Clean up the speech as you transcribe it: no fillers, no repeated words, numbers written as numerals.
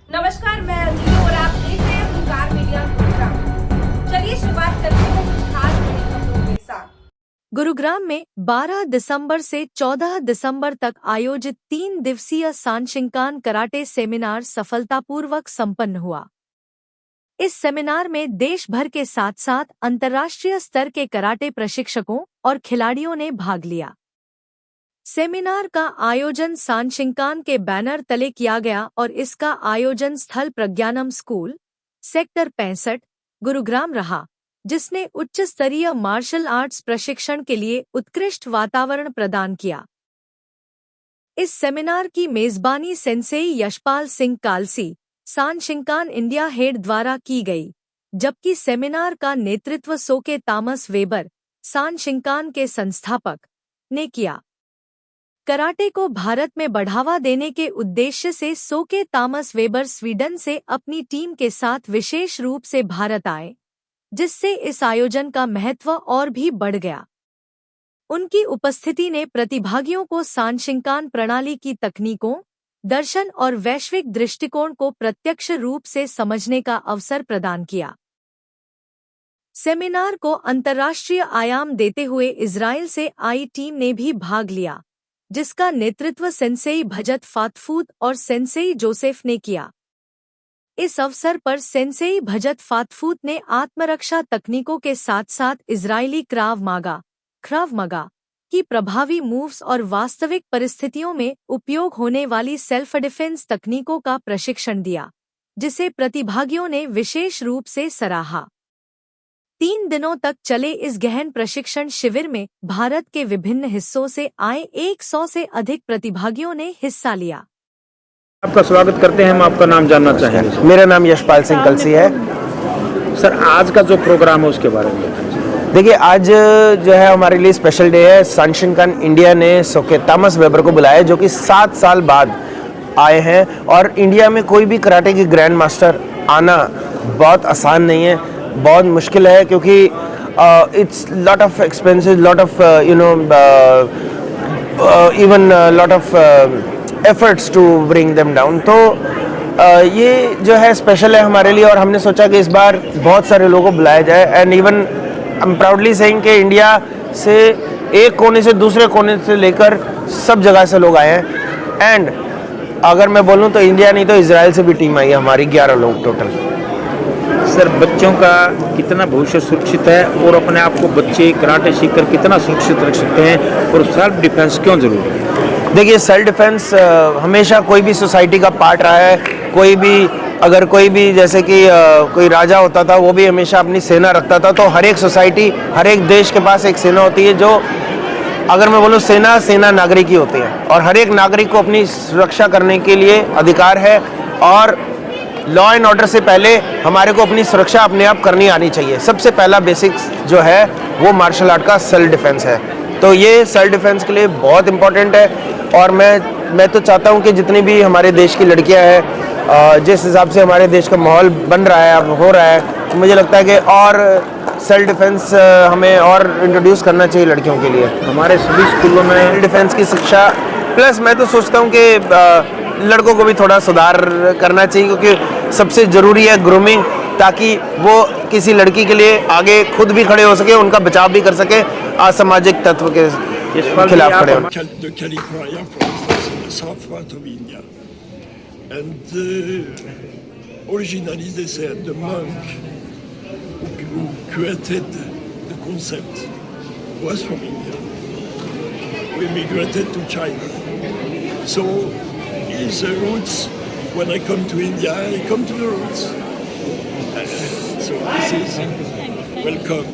नमस्कार, मैं अंजलि और आप देख रहे हैं गुरुग्राम मीडिया गुरुग्राम। चलिए शुरुआत करते हैं कुछ खास बड़ी खबरों के साथ। गुरुग्राम में 12 दिसंबर से 14 दिसंबर तक आयोजित 3 दिवसीय सांशिंकान कराटे सेमिनार सफलतापूर्वक संपन्न हुआ। इस सेमिनार में देश भर के साथ साथ अंतर्राष्ट्रीय स्तर के कराटे प्रशिक्षकों और खिलाड़ियों ने भाग लिया। सेमिनार का आयोजन सांशिंकान के बैनर तले किया गया और इसका आयोजन स्थल प्रज्ञानम स्कूल, सेक्टर 65, गुरुग्राम रहा, जिसने उच्च स्तरीय मार्शल आर्ट्स प्रशिक्षण के लिए उत्कृष्ट वातावरण प्रदान किया। इस सेमिनार की मेजबानी sensei Yashpal Singh Kalsi, Sanshinkan India head द्वारा की गई, जबकि सेमिनार का नेतृत्व सोके तामस वेबर, सांशिंकान के संस्थापक, ने किया। कराटे को भारत में बढ़ावा देने के उद्देश्य से सोके तामस वेबर स्वीडन से अपनी टीम के साथ विशेष रूप से भारत आए, जिससे इस आयोजन का महत्व और भी बढ़ गया। उनकी उपस्थिति ने प्रतिभागियों को सांशिंकान प्रणाली की तकनीकों, दर्शन और वैश्विक दृष्टिकोण को प्रत्यक्ष रूप से समझने का अवसर प्रदान किया। सेमिनार को अंतर्राष्ट्रीय आयाम देते हुए इजराइल से आई टीम ने भी भाग लिया, जिसका नेतृत्व सेंसेई भजत फातफूत और सेंसेई जोसेफ ने किया। इस अवसर पर सेंसेई भजत फातफूत ने आत्मरक्षा तकनीकों के साथ साथ इजरायली क्राव मगा की प्रभावी मूव्स और वास्तविक परिस्थितियों में उपयोग होने वाली सेल्फ डिफेंस तकनीकों का प्रशिक्षण दिया, जिसे प्रतिभागियों ने विशेष रूप से सराहा। 3 दिनों तक चले इस गहन प्रशिक्षण शिविर में भारत के विभिन्न हिस्सों से आए 100 से अधिक प्रतिभागियों ने हिस्सा लिया। आपका स्वागत करते हैं। हम आपका नाम जानना चाहेंगे। मेरा नाम यशपाल सिंह कलसी है। सर, आज का जो प्रोग्राम है उसके बारे में देखिए, आज जो है हमारे लिए स्पेशल डे है। सांशिंकान इंडिया ने सोके तामस वेबर को बुलाया, जो कि 7 साल बाद आए हैं। और इंडिया में कोई भी कराटे की ग्रैंड मास्टर आना बहुत आसान नहीं है, बहुत मुश्किल है, क्योंकि it's lot of expensive, lot of even lot of efforts to bring them down. तो ये जो है स्पेशल है हमारे लिए, और हमने सोचा कि इस बार बहुत सारे लोगों को बुलाया जाए। And even I am proudly saying कि इंडिया से एक कोने से दूसरे कोने से लेकर सब जगह से लोग आए हैं। एंड अगर मैं बोलूँ तो इंडिया नहीं तो इजराइल से भी टीम आई है हमारी, 11 लोग टोटल। सर, बच्चों का कितना भविष्य सुरक्षित है और अपने आप को बच्चे कराटे सीखकर कितना सुरक्षित रख सकते हैं, और सेल्फ डिफेंस क्यों जरूरी है? देखिए, सेल्फ डिफेंस हमेशा कोई भी सोसाइटी का पार्ट रहा है। कोई भी जैसे कि कोई राजा होता था, वो भी हमेशा अपनी सेना रखता था। तो हर एक सोसाइटी, हर एक देश के पास एक सेना होती है, जो अगर मैं बोलूँ सेना नागरिक ही होती है, और हर एक नागरिक को अपनी सुरक्षा करने के लिए अधिकार है। और लॉ एंड ऑर्डर से पहले हमारे को अपनी सुरक्षा अपने आप करनी आनी चाहिए। सबसे पहला बेसिक्स जो है वो मार्शल आर्ट का सेल्फ डिफेंस है। तो ये सेल्फ डिफेंस के लिए बहुत इम्पोर्टेंट है। और मैं तो चाहता हूँ कि जितनी भी हमारे देश की लड़कियाँ हैं, जिस हिसाब से हमारे देश का माहौल बन रहा है, अब हो रहा है, तो मुझे लगता है कि और सेल्फ डिफेंस हमें और इंट्रोड्यूस करना चाहिए लड़कियों के लिए। हमारे सभी स्कूलों में सेल्फ डिफेंस की शिक्षा, प्लस मैं तो सोचता हूँ कि लड़कों को भी थोड़ा सुधार करना चाहिए, क्योंकि सबसे ज़रूरी है ग्रूमिंग, ताकि वो किसी लड़की के लिए आगे खुद भी खड़े हो सके, उनका बचाव भी कर सके, असामाजिक तत्व के खिलाफ खड़े हो। The Kalipuraya, for instance, in the south part of India. And originally they said the monk who created the concept was from India, who immigrated to China. So his roots, when I come to India, I come to the roots. So this is welcome.